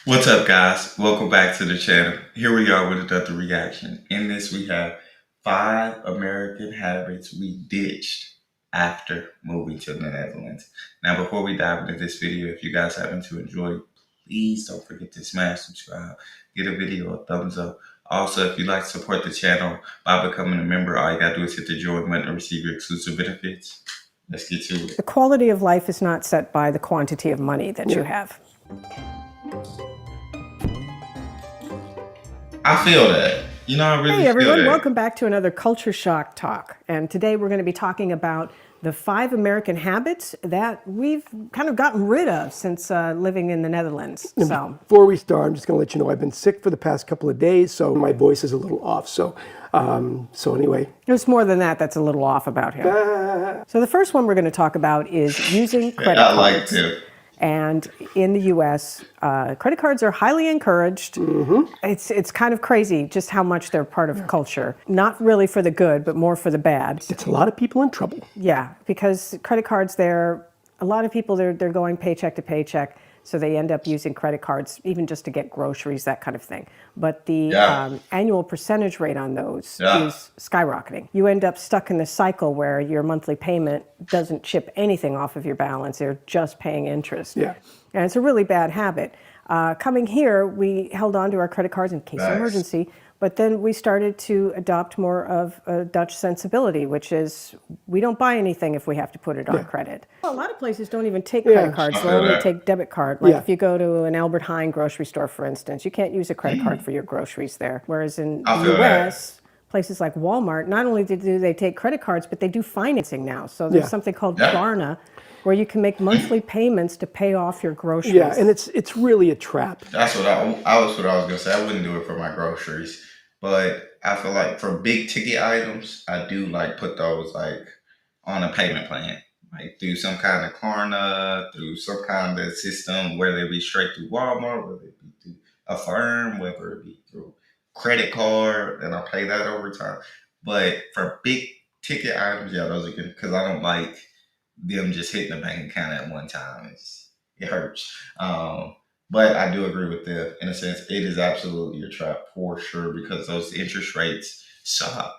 What's up, guys? Welcome back to the channel. Here we are with another reaction. In this, we have 5 American habits we ditched after moving to the Netherlands. Now, before we dive into this video, if you guys happen to enjoy, please don't forget to smash subscribe, give the video a thumbs up. Also, if you'd like to support the channel by becoming a member, all you gotta do is hit the join button to receive your exclusive benefits. Let's get to it. The quality of life is not set by the quantity of money that you have. I feel that. I really Hey everyone, feel that. welcome back to another Culture Shock Talk. And today we're going to be talking about the 5 American habits that we've kind of gotten rid of since living in the Netherlands. So Before we start, I'm just going to let you know I've been sick for the past couple of days, so my voice is a little off. So anyway. there's more than that that's a little off about him. So the first one we're going to talk about is using credit I like cards. to. And in the U.S., credit cards are highly encouraged. It's kind of crazy just how much they're part of culture. Not really for the good, but more for the bad. It's a lot of people in trouble. Yeah, because credit cards, a lot of people, they're going paycheck to paycheck, so they end up using credit cards even just to get groceries, that kind of thing. But the annual percentage rate on those is skyrocketing. You end up stuck in this cycle where your monthly payment doesn't chip anything off of your balance. You're just paying interest. Yeah. And it's a really bad habit. Coming here, we held on to our credit cards in case of emergency, but then we started to adopt more of a Dutch sensibility, which is we don't buy anything if we have to put it on credit. Well, a lot of places don't even take credit cards. They only take debit card. Like if you go to an Albert Heijn grocery store, for instance, you can't use a credit card for your groceries there. Whereas in the U.S., places like Walmart, not only do they take credit cards, but they do financing now. So there's something called Klarna, where you can make monthly payments to pay off your groceries. Yeah, and it's really a trap. That's what I was gonna say. I wouldn't do it for my groceries, but I feel like for big ticket items, I do like put those like on a payment plan, like through some kind of Klarna, through some kind of system, whether it be straight through Walmart, whether it be through a firm, whether it be through credit card, and I pay that over time. But for big ticket items, yeah, those are good because I don't like them just hitting the bank account at one time. It hurts. But I do agree with them in a sense. It is absolutely a trap for sure because those interest rates suck.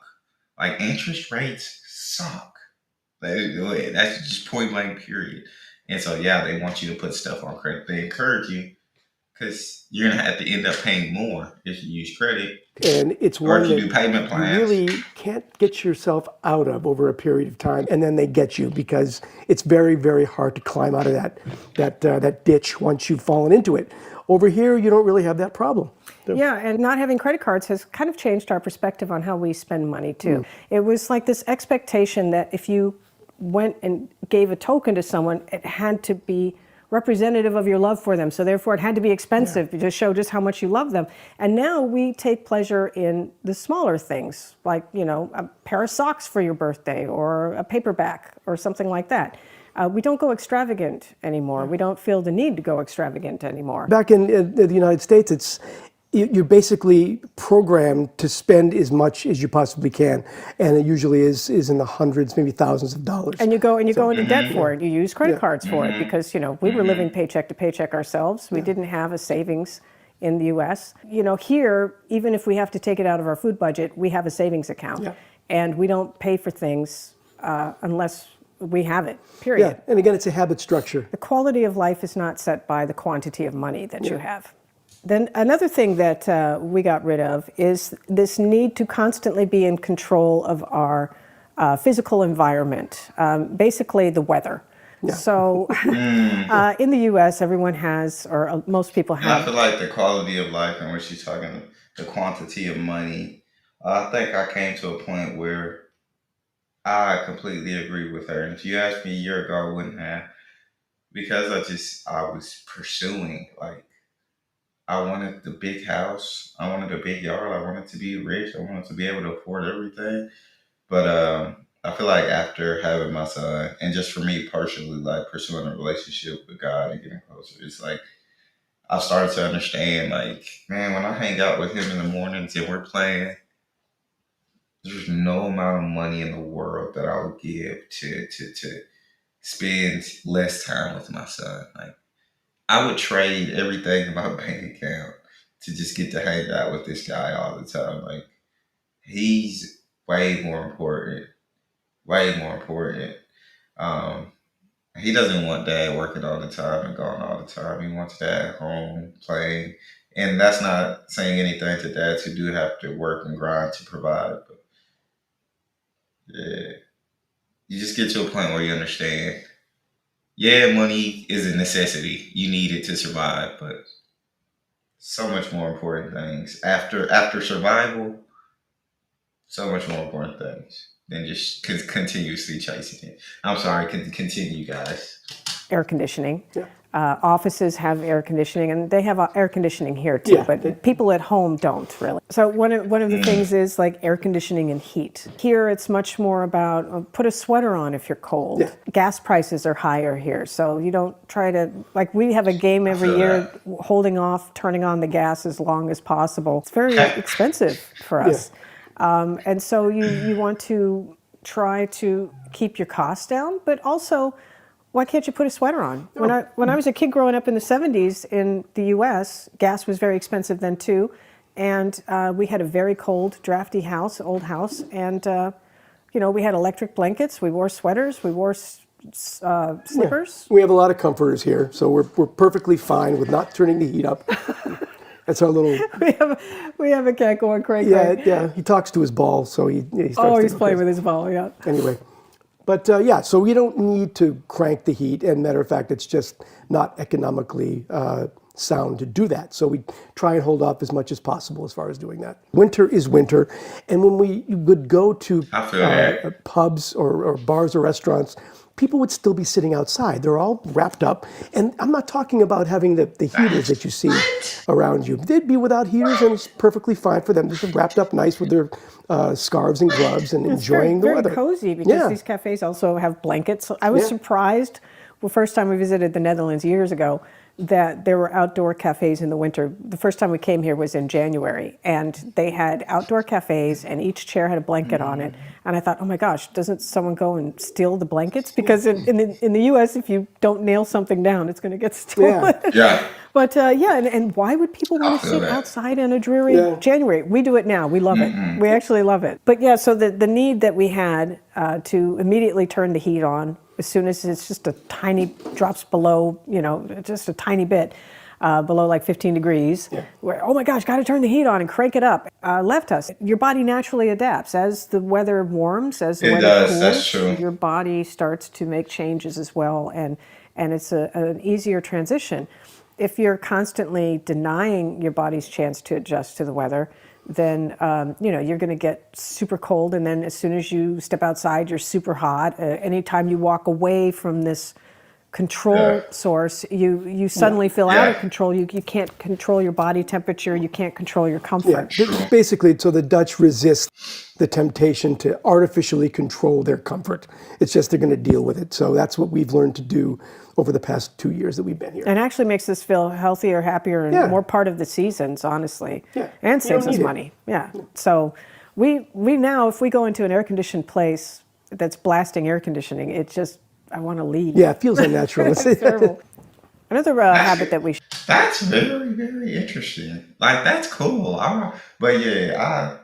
Like interest rates suck. That's just point blank period. And so yeah, they want you to put stuff on credit. They encourage you because you're gonna have to end up paying more if you use credit. And it's Or one if you that do payment plans. you really can't get yourself out of over a period of time, and then they get you because it's very, very hard to climb out of that ditch once you've fallen into it. Over here, you don't really have that problem. Yeah, and not having credit cards has kind of changed our perspective on how we spend money too. It was like this expectation that if you went and gave a token to someone, it had to be representative of your love for them. So therefore it had to be expensive to show just how much you love them. And now we take pleasure in the smaller things, like, a pair of socks for your birthday or a paperback or something like that. We don't go extravagant anymore. We don't feel the need to go extravagant anymore. Back in the United States, you're basically programmed to spend as much as you possibly can, and it usually is in the hundreds, maybe thousands of dollars. And you go into debt for it. You use credit cards for it because we were living paycheck to paycheck ourselves. We didn't have a savings in the U.S. Here, even if we have to take it out of our food budget, we have a savings account, and we don't pay for things unless we have it. Period. Yeah, and again, it's a habit structure. The quality of life is not set by the quantity of money that you have. Then another thing that we got rid of is this need to constantly be in control of our physical environment, basically the weather. So in the U.S., everyone has, or most people have. I feel like the quality of life and what she's talking, the quantity of money. I think I came to a point where I completely agree with her. And if you asked me a year ago, I wouldn't have, because I was pursuing, like, I wanted the big house. I wanted a big yard. I wanted to be rich. I wanted to be able to afford everything. But I feel like after having my son, and just for me personally, like pursuing a relationship with God and getting closer, it's like I started to understand, like, man, when I hang out with him in the mornings and we're playing, there's no amount of money in the world that I would give to spend less time with my son. Like, I would trade everything in my bank account to just get to hang out with this guy all the time. Like he's way more important. Way more important. Um, he doesn't want dad working all the time and gone all the time. He wants dad home playing. And that's not saying anything to dads who do have to work and grind to provide. But yeah, you just get to a point where you understand. Yeah, money is a necessity. You need it to survive, but so much more important things after survival. So much more important things than just continuously chasing it. I'm sorry. Continue, guys. Air conditioning. Yeah. Offices have air conditioning, and they have air conditioning here too, Yeah, but people at home don't really. So one of the things is like air conditioning and heat. Here it's much more about put a sweater on if you're cold. Yeah. Gas prices are higher here, so you don't try to, like we have a game every feel year that. holding off turning on the gas as long as possible. It's very expensive for us. And so you want to try to keep your costs down, but also why can't you put a sweater on? When I was a kid growing up in the 70s in the U.S., gas was very expensive then too, and we had a very cold, drafty house, old house, and we had electric blankets. We wore sweaters. We wore slippers. We have a lot of comforters here, so we're perfectly fine with not turning the heat up. That's our little. We have a cat going crazy. Yeah. He talks to his ball, so he starts to He's go playing crazy. with his ball. Yeah. Anyway, but yeah, so we don't need to crank the heat. And matter of fact, it's just not economically sound to do that. So we try and hold off as much as possible as far as doing that. Winter is winter, and when we would go to I feel that. pubs or bars or restaurants, people would still be sitting outside. They're all wrapped up. And I'm not talking about having the heaters that you see around you. They'd be without heaters, and it's perfectly fine for them. Just wrapped up nice with their scarves and gloves and enjoying the very weather. cozy because Yeah. these cafes also have blankets. I was Yeah. surprised, the first time we visited the Netherlands years ago, that there were outdoor cafes in the winter. The first time we came here was in January, and they had outdoor cafes, and each chair had a blanket on it. And I thought, oh my gosh, doesn't someone go and steal the blankets? Because in the U.S., if you don't nail something down, it's going to get stolen. Yeah. But and why would people want to feel sit that. outside in a dreary Yeah. January? We do it now. We love it. We actually love it. But yeah, so the need that we had to immediately turn the heat on as soon as it's just a tiny drops below, just a tiny bit below like 15 degrees, where, oh my gosh, got to turn the heat on and crank it up, left us. Your body naturally adapts. As the weather warms, as the It weather does, cools, that's true. your body starts to make changes as well, and it's an easier transition. If you're constantly denying your body's chance to adjust to the weather, then you're going to get super cold, and then as soon as you step outside, you're super hot. Anytime you walk away from this control source, you suddenly feel out of Yeah. control. You can't control your body temperature. You can't control your comfort. Basically, so the Dutch resist the temptation to artificially control their comfort. It's just they're going to deal with it. So that's what we've learned to do over the past 2 years that we've been here. And actually makes us feel healthier, happier, and Yeah. more part of the seasons, honestly. Yeah. And You don't saves us need it. money. Yeah. So we now, if we go into an air-conditioned place that's blasting air conditioning, it just, I want to leave. Yeah, it feels unnatural. It's terrible. Another habit that we That's very, very interesting. Like that's cool. But yeah,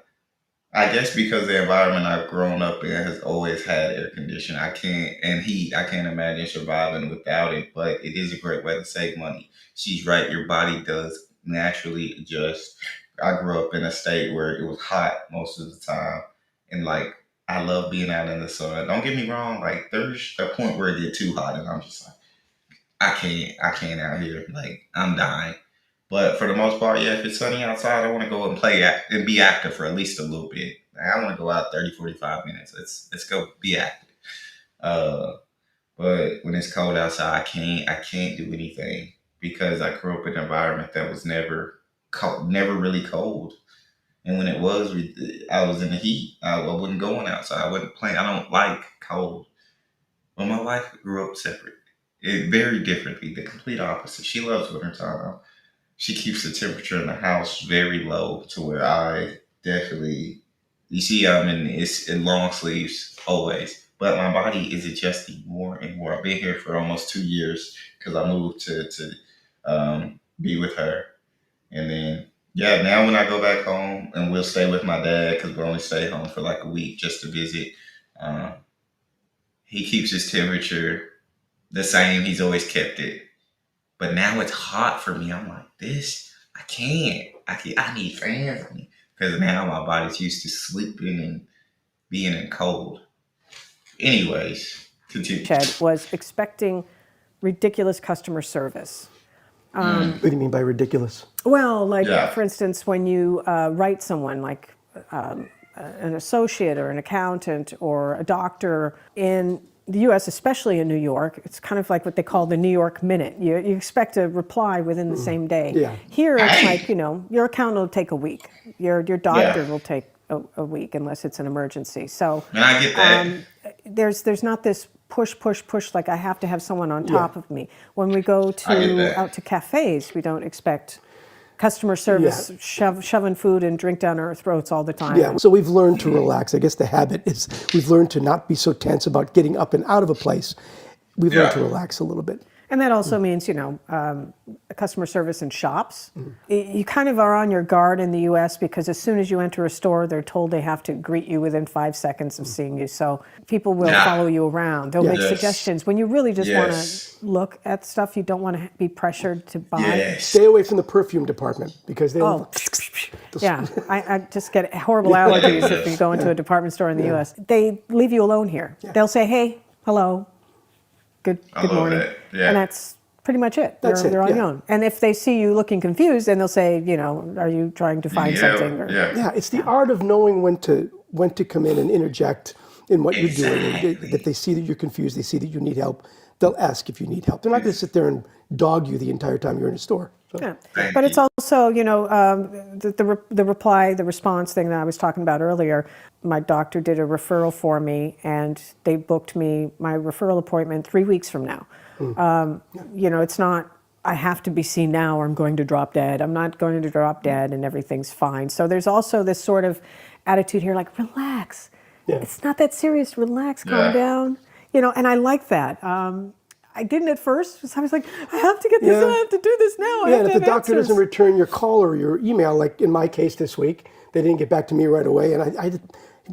I guess because the environment I've grown up in has always had air conditioning. I can't and heat. I can't imagine surviving without it. But it is a great way to save money. She's right. Your body does naturally adjust. I grew up in a state where it was hot most of the time, and like I love being out in the sun. Don't get me wrong. Like there's a point where it get too hot, and I'm just like, I can't out here. Like I'm dying. But for the most part, yeah, if it's sunny outside, I want to go and and be active for at least a little bit. Like, I want to go out 30, 45 minutes. Let's go be active. Uh, but when it's cold outside, I can't do anything because I grew up in an environment that was never cold, never really cold. And when it was, I was in the heat. I wasn't going outside. I wasn't playing. I don't like cold. But my wife grew up separate. Very differently, the complete opposite. She loves wintertime. She keeps the temperature in the house very low to where I definitely, you see, I'm in long sleeves always, but my body is adjusting more and more. I've been here for almost 2 years because I moved to be with her. And then, yeah, now when I go back home and we'll stay with my dad because we only stay home for like a week just to visit, um, he keeps his temperature the same. He's always kept it. But now it's hot for me. I'm like, I can't. I need fans on me because now my body's used to sleeping and being in cold. Anyways, continue. Shed was expecting ridiculous customer service. What do you mean by ridiculous? Well, like Yeah. for instance, when you write someone like an associate or an accountant or a doctor in the U.S., especially in New York, it's kind of like what they call the New York minute. You expect a reply within the same day. Yeah. Here, it's Hey. like, your accountant will take a week. Your doctor Yeah. will take a week unless it's an emergency. So And I get that. there's not this push like I have to have someone on top of me. When we go I get that. out to cafes, we don't expect customer service shoving food and drink down our throats all the time. Yeah, so we've learned to relax. I guess the habit is we've learned to not be so tense about getting up and out of a place. We've learned to Yeah. relax a little bit. And that also means, customer service in shops. You kind of are on your guard in the U.S. because as soon as you enter a store, they're told they have to greet you within 5 seconds of seeing you. So people will Yeah. follow you around. They'll make Yes. suggestions. When you really just want Yes. to look at stuff, you don't want to be pressured to buy. Yes. Stay away from the perfume department because they'll. Oh, yeah. I just get horrible allergies if you go into a department store in the U.S. They leave you alone here. They'll say, hey, hello, good love morning. that. Yeah. And that's pretty much it. That's They're on yeah. your own. And if they see you looking confused, then they'll say, are you trying to find something? Or, Yeah, it's the art of knowing when to come in and interject in what you're doing. Exactly. If they see that you're confused, they see that you need help, they'll ask if you need help. They're not going to sit there and dog you the entire time you're in a store. So, Yeah. Thank But it's you. also, the reply, the response thing that I was talking about earlier. My doctor did a referral for me, and they booked me my referral appointment 3 weeks from now. It's not, I have to be seen now or I'm going to drop dead. I'm not going to drop dead and everything's fine. So there's also this sort of attitude here like, relax. Yeah. It's not that serious. Relax, calm Yeah. down. And I like that. I didn't at first. I was like, I have to get this. Yeah. I have to do this now. I yeah, have and to if the have doctor answers. doesn't return your call or your email, like in my case this week, they didn't get back to me right away, and I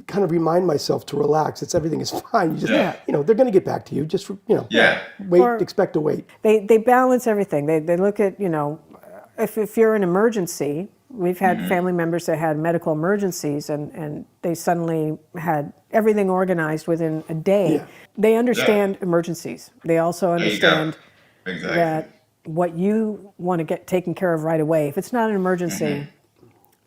kind of remind myself to relax. Everything is fine. You just, Yeah. they're going to get back to you. Just, Yeah. wait, Or- expect to wait. They balance everything. They look at, if you're an emergency, we've had family members that had medical emergencies and they suddenly had everything organized within a day. Yeah. They understand emergencies. They also There you go. understand Exactly. that what you want to get taken care of right away, if it's not an emergency,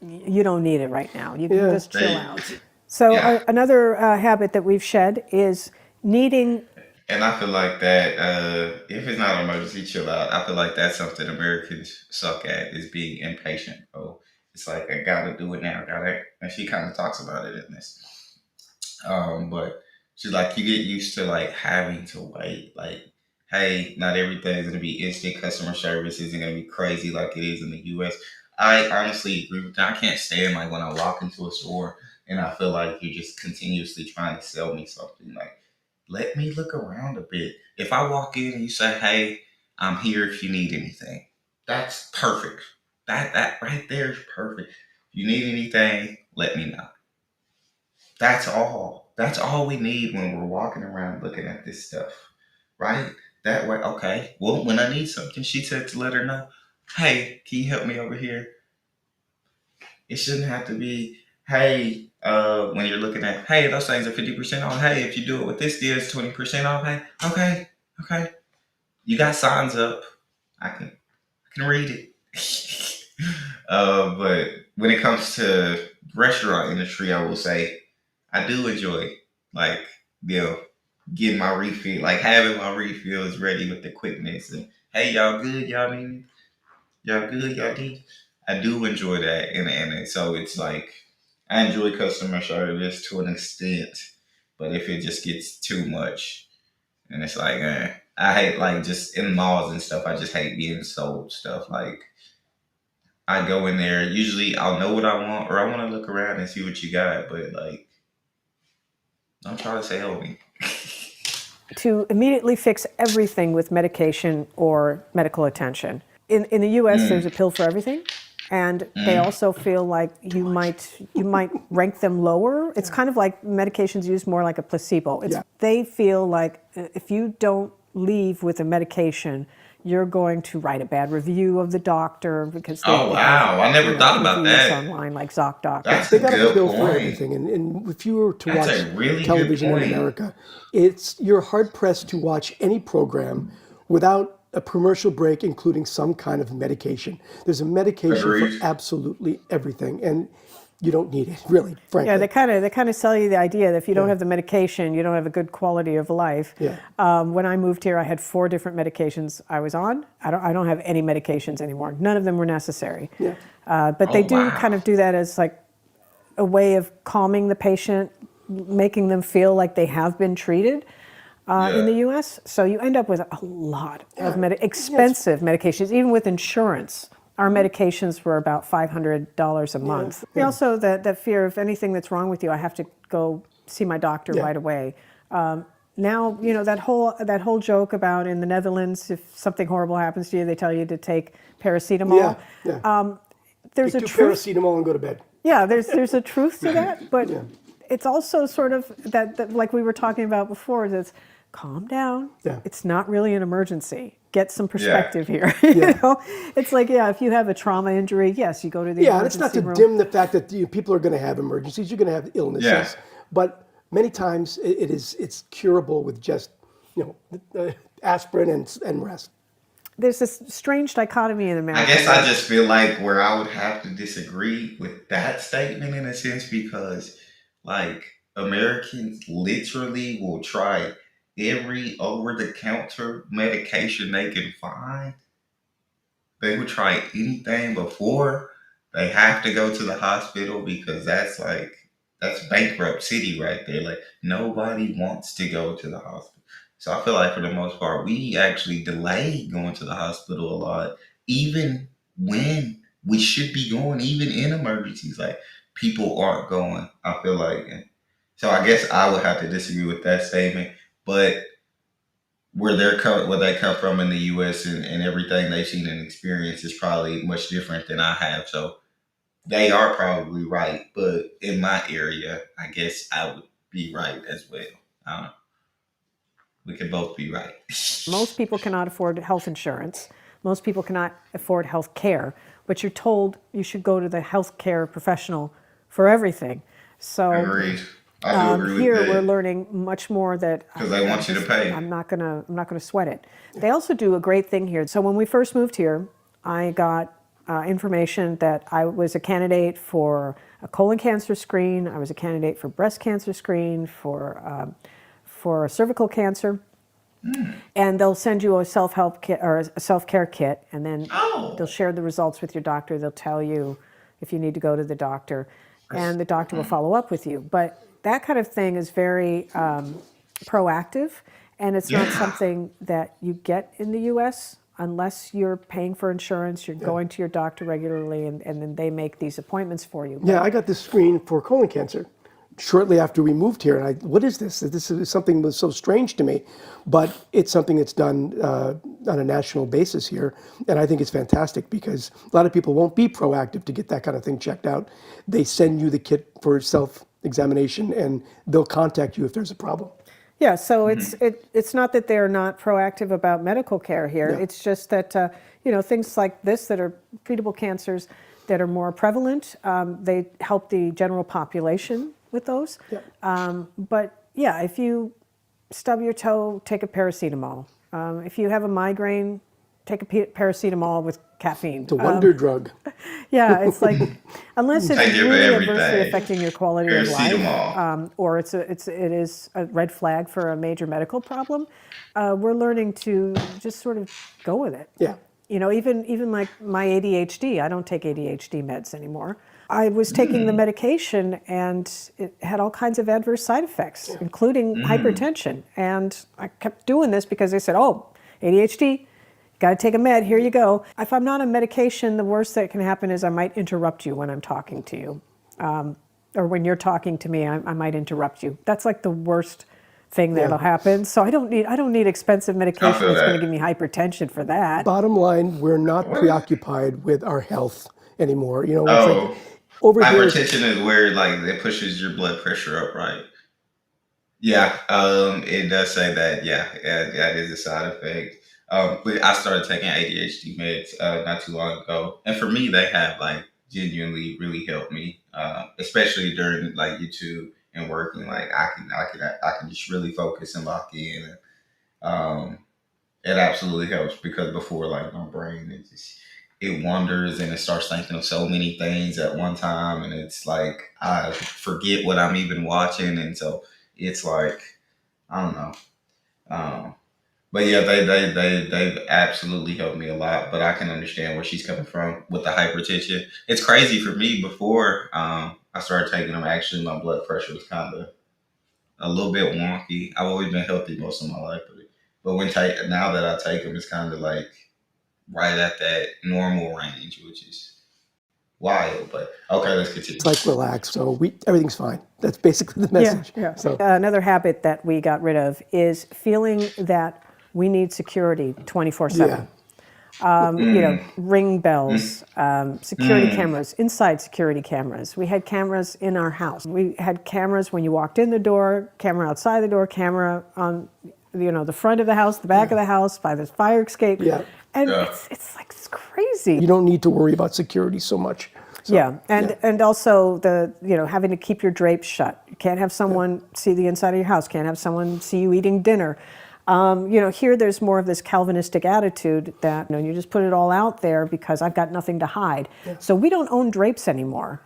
you don't need it right now. You can Yeah. just chill There you- out. So Yeah. another habit that we've shed is needing. And I feel like that, if it's not an emergency, chill out. I feel like that's something Americans suck at is being impatient. Oh, it's like, I gotta do it now. And she kind of talks about it in this. But she's like, you get used to like having to wait. Like, hey, not everything's gonna be instant. Customer service isn't gonna be crazy like it is in the US. I honestly agree with that. I can't stand like when I walk into a store and I feel like you're just continuously trying to sell me something. Like, let me look around a bit. If I walk in and you say, hey, I'm here if you need anything, that's perfect. That right there is perfect. If you need anything, let me know. That's all. That's all we need when we're walking around looking at this stuff. Right? That way, okay. Well, when I need something, she said to let her know, hey, can you help me over here? It shouldn't have to be, hey, when you're looking at, hey, those things are 50% off. Hey, if you do it with this deal, it's 20% off. Hey, okay. You got signs up. I can read it. But when it comes to restaurant industry, I will say I do enjoy like, getting my refill, like having my refills ready with the quickness and hey, y'all good, y'all need, y'all good, y'all need. I do enjoy that, and so it's like I enjoy customer service to an extent, but if it just gets too much, and it's like I hate like just in malls and stuff. I just hate being sold stuff. Like I go in there, usually I'll know what I want, or I want to look around and see what you got, but like don't try to sell me. To immediately fix everything with medication or medical attention. in the U.S. there's a pill for everything, and they also feel like you might rank them lower. It's kind of like medications used more like a placebo. Yeah. They feel like if you don't leave with a medication, you're going to write a bad review of the doctor because they Oh wow, I never thought about reviews that. online like ZocDoc. That's They a got a good pill for point. everything, and if you were to That's watch a really good television in point. America, you're hard pressed to watch any program without a commercial break, including some kind of medication. There's a medication Agreed. for absolutely everything, and you don't need it, really, frankly. Yeah, they kind of sell you the idea that if you don't have the medication, you don't have a good quality of life. Yeah. When I moved here, I had 4 different medications I was on. I don't have any medications anymore. None of them were necessary. Yeah. But they Oh, do wow. kind of do that as like a way of calming the patient, making them feel like they have been treated. In the U.S., so you end up with a lot of expensive medications, even with insurance. Our medications were about $500 a month. Yeah. Also, that fear of anything that's wrong with you, I have to go see my doctor Yeah. right away. Now, that whole joke about in the Netherlands, if something horrible happens to you, they tell you to take paracetamol. Yeah. There's Take a 2 truth. paracetamol and go to bed. Yeah, there's a truth to that, but Yeah. it's also sort of that like we were talking about before. That's calm down. Yeah. It's not really an emergency. Get some perspective here. It's like if you have a trauma injury, yes, you go to the Yeah, and it's not to emergency room. dim the fact that people are going to have emergencies. You're going to have illnesses, Yeah. but many times it's curable with just aspirin and rest. There's this strange dichotomy in America. I guess I just feel like where I would have to disagree with that statement in a sense because, like, Americans literally will try every over-the-counter medication they can find. They would try anything before they have to go to the hospital because that's bankrupt city right there. Like nobody wants to go to the hospital. So I feel like for the most part, we actually delay going to the hospital a lot, even when we should be going, even in emergencies. Like people aren't going. I feel like, so I guess I would have to disagree with that statement. But where they come from in the U.S. and everything they've seen and experienced is probably much different than I have. So they are probably right, but in my area, I guess I would be right as well. I don't know. We could both be right. Most people cannot afford health insurance. Most people cannot afford health care, but you're told you should go to the health care professional for everything. So Agreed. I do agree here with we're that. learning much more that Because they want you to pay. I'm not gonna sweat it. They also do a great thing here. So when we first moved here, I got information that I was a candidate for a colon cancer screen. I was a candidate for breast cancer screen, for cervical cancer, and they'll send you a self-help kit or a self-care kit, and then they'll share the results with your doctor. They'll tell you if you need to go to the doctor, and the doctor will follow up with you. But that kind of thing is very proactive, and it's not something that you get in the U.S. unless you're paying for insurance, you're going to your doctor regularly, and then they make these appointments for you. Yeah, I got this screen for colon cancer shortly after we moved here, and what is this? This is something that was so strange to me, but it's something that's done on a national basis here, and I think it's fantastic because a lot of people won't be proactive to get that kind of thing checked out. They send you the kit for self-examination, and they'll contact you if there's a problem. Yeah, so it's not that they're not proactive about medical care here. Yeah. It's just that things like this that are treatable cancers that are more prevalent, they help the general population with those. Yeah. But yeah, if you stub your toe, take a paracetamol. If you have a migraine, take a paracetamol with caffeine. It's a wonder drug. Yeah, it's like unless it's Take it for really everything. adversely affecting your quality of life, Paracetamol. or it is a red flag for a major medical problem, we're learning to just sort of go with it. Yeah. Even like my ADHD, I don't take ADHD meds anymore. I was taking the medication and it had all kinds of adverse side effects, including hypertension. And I kept doing this because they said, oh, ADHD, got to take a med, here you go. If I'm not on medication, the worst that can happen is I might interrupt you when I'm talking to you. Or when you're talking to me, I might interrupt you. That's like the worst thing that'll happen. So I don't need expensive medication feel that's going to that. give me hypertension for that. Bottom line, we're not What? preoccupied with our health anymore. You know, it's like Oh, over here. hypertension is where like it pushes your blood pressure up, right? Yeah, it does say that. Yeah, that is a side effect. But I started taking ADHD meds not too long ago, and for me, they have like genuinely really helped me, especially during like YouTube and working. Like I can just really focus and lock in. Um, it absolutely helps because before, like my brain, it wanders and it starts thinking of so many things at one time, and it's like I forget what I'm even watching, and so it's like I don't know. Um, but yeah, they've absolutely helped me a lot. But I can understand where she's coming from with the hypertension. It's crazy for me. Before I started taking them, actually my blood pressure was kind of a little bit wonky. I've always been healthy most of my life, but now that I take them, it's kind of like right at that normal range, which is wild. But okay, let's continue. It's like relax. So everything's fine. That's basically the message. Yeah. So Another habit that we got rid of is feeling that we need security 24/7. Ring bells, security cameras, inside security cameras. We had cameras in our house. We had cameras when you walked in the door, camera outside the door, camera on, the front of the house, the back of the house, by the fire escape. Yeah. And Yeah. it's crazy. you don't need to worry about security so much. So, Yeah, and also having to keep your drapes shut. You can't have someone see the inside of your house. Can't have someone see you eating dinner. Here there's more of this Calvinistic attitude that you just put it all out there because I've got nothing to hide. So we don't own drapes anymore.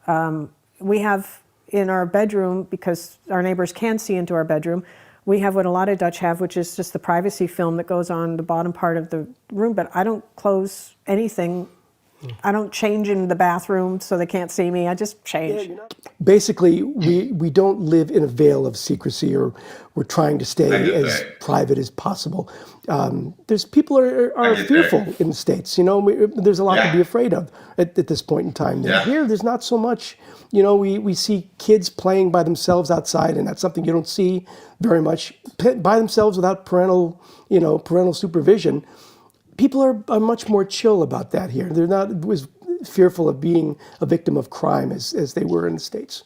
We have in our bedroom, because our neighbors can see into our bedroom, we have what a lot of Dutch have, which is just the privacy film that goes on the bottom part of the room. But I don't close anything. I don't change in the bathroom so they can't see me. I just change. basically, we don't live in a veil of secrecy, or we're trying to I stay get as that. private as possible. There's people are get fearful that. in the States. There's a lot to Yeah. be afraid of at this point in time. Yeah. Here, there's not so much. We see kids playing by themselves outside, and that's something you don't see very much by themselves without parental supervision. People are much more chill about that here. They're not as fearful of being a victim of crime as they were in the States.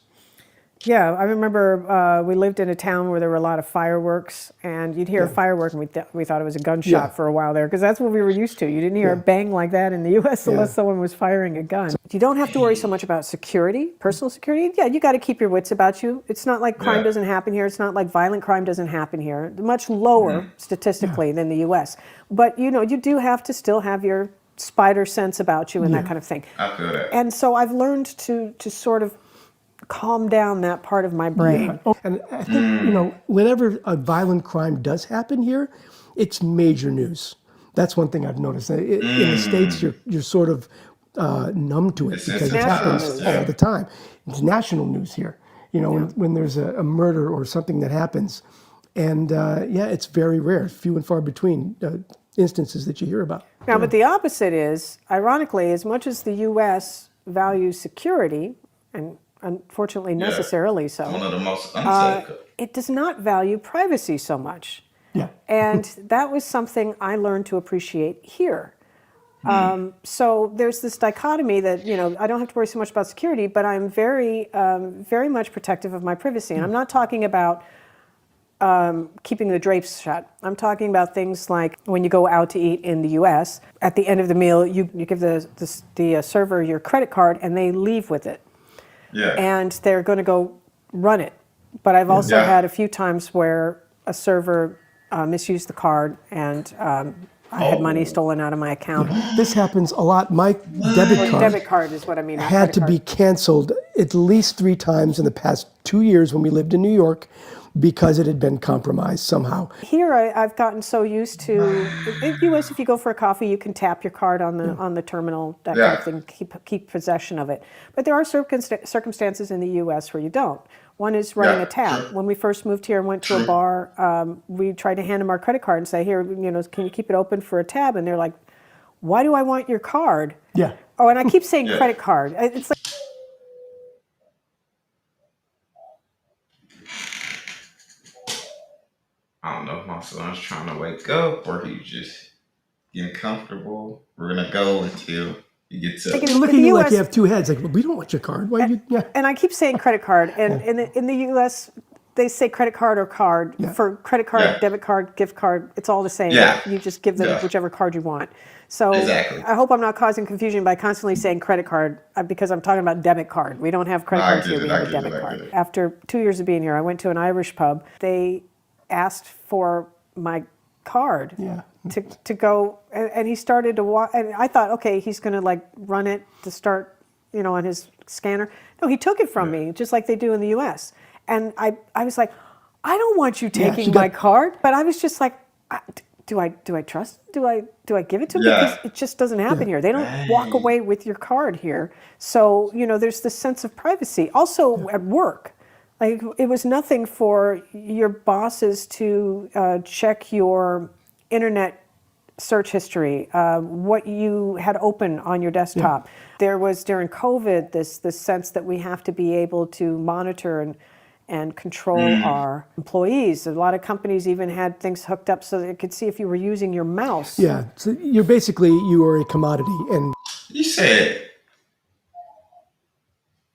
Yeah, I remember we lived in a town where there were a lot of fireworks, and you'd hear a firework, and we thought it was a gunshot Yeah. for a while there, because that's what we were used to. You didn't hear a bang like that in the U.S. unless someone was firing a gun. You don't have to worry so much about security, personal security. Yeah, you got to keep your wits about you. It's not like crime Yeah. doesn't happen here. It's not like violent crime doesn't happen here. Much lower statistically than the U.S. But you do have to still have your spider sense about you and that kind of thing. I feel that. And so I've learned to sort of calm down that part of my brain. And I think, whenever a violent crime does happen here, it's major news. That's one thing I've noticed. In the States, you're sort of numb to it It's because it national happens news. all the time. It's national news here. When there's a murder or something that happens. And it's very rare, few and far between instances that you hear about. Now, but the opposite is, ironically, as much as the U.S. values security, and unfortunately necessarily so, One of the most unsafe. it does not value privacy so much. Yeah. And that was something I learned to appreciate here. So there's this dichotomy that, I don't have to worry so much about security, but I'm very, very much protective of my privacy. And I'm not talking about keeping the drapes shut. I'm talking about things like when you go out to eat in the U.S., at the end of the meal, you give the server your credit card and they leave with it. Yeah. And they're going to go run it. But I've also Yeah. had a few times where a server misused the card and I had money stolen out of my account. This happens a lot. My debit card is what I mean. not had credit to card. be canceled at least 3 times in the past 2 years when we lived in New York because it had been compromised somehow. Here, I've gotten so used to. In the U.S., if you go for a coffee, you can tap your card on the terminal, that kind of thing, keep possession of it. But there are circumstances in the U.S. where you don't. One is running Yeah, a tab. sure. When we first moved here and went to a bar, we tried to hand them our credit card and say, "Here, can you keep it open for a tab?" And they're like, "Why do I want your card?" Yeah. Oh, and I keep saying Yeah. credit card. It's like. I don't know if my son's trying to wake up or he's just getting comfortable. We're gonna go until he gets up. They look at In the you like you US have two heads. Like, well, we don't want your card. Why you? Yeah. And I keep saying credit card. And in the U.S., they say credit card or card. Yeah. For credit card, Yeah. debit card, gift card, it's all the same. Yeah. You just give them Yeah. whichever card you want. So Exactly. I hope I'm not causing confusion by constantly saying credit card because I'm talking about debit card. We don't have credit No, I cards get here. it, We I have a get it, debit I card. get it. After 2 years of being here, I went to an Irish pub. They asked for my card Yeah. to go, and he started to walk, and I thought, okay, he's going to like run it to start, on his scanner. No, he took it from me, just like they do in the U.S. And I was like, I don't want you taking she my got- card, but I was just like, do I trust? Do I give it to him? Yeah. Because it just doesn't happen here. They don't walk away with your card here. So there's this sense of privacy. Also at work. Like, it was nothing for your bosses to check your internet search history, what you had open on your desktop. There was, during COVID, this sense that we have to be able to monitor and control our employees. A lot of companies even had things hooked up so they could see if you were using your mouse. Yeah. So you are a commodity, and You said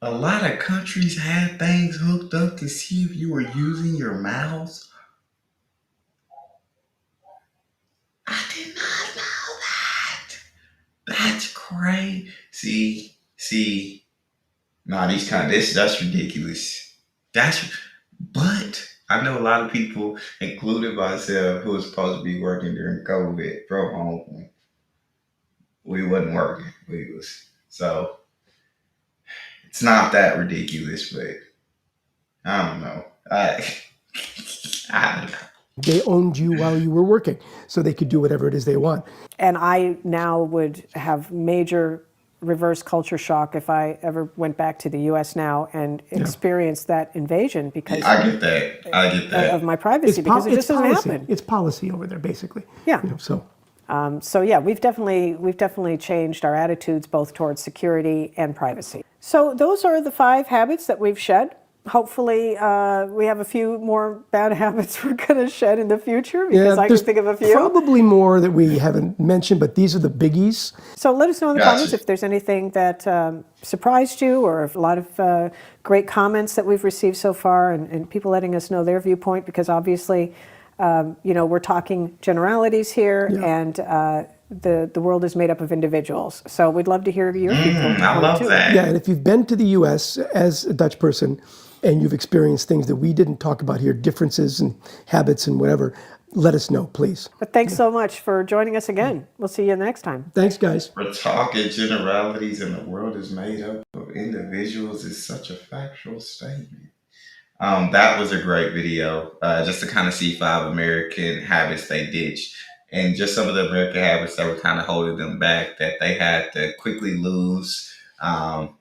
a lot of countries had things hooked up to see if you were using your mouse. I did not know that. That's crazy. See. Nah, that's ridiculous. But I know a lot of people, including myself, who was supposed to be working during COVID from home. We wasn't working. So it's not that ridiculous, but I don't know. I don't know. they owned you while you were working, so they could do whatever it is they want. And I now would have major reverse culture shock if I ever went back to the U.S. now and experienced that invasion because I get that. of my privacy, because it just doesn't policy. happen. It's policy over there, basically. Yeah. So Yeah, we've definitely changed our attitudes both towards security and privacy. So those are the 5 habits that we've shed. Hopefully, we have a few more bad habits we're going to shed in the future, because I can there's think of a few. probably more that we haven't mentioned, but these are the biggies. So let us know in the Gotcha. comments if there's anything that surprised you, or if a lot of great comments that we've received so far, and people letting us know their viewpoint, because obviously, we're talking generalities here, and the world is made up of individuals. So we'd love to hear your viewpoint I love too. that. Yeah, and if you've been to the U.S. as a Dutch person and you've experienced things that we didn't talk about here, differences and habits and whatever, let us know, please. But thanks so much for joining us again. We'll see you next time. Thanks, guys. We're talking generalities and the world is made up of individuals is such a factual statement. That was a great video, just to kind of see 5 American habits they ditched, and just some of the American habits that were kind of holding them back, that they had to quickly lose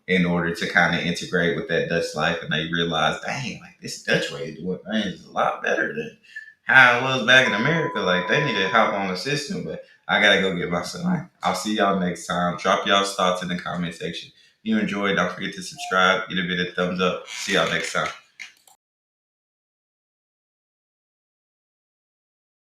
in order to kind of integrate with that Dutch life. And they realized, dang, like, this Dutch way of doing things is a lot better than how it was back in America. Like, they need to hop on the system, but I gotta go get my son. I'll see y'all next time. Drop y'all's thoughts in the comment section. If you enjoyed, don't forget to subscribe, get a bit of thumbs up. See y'all next time.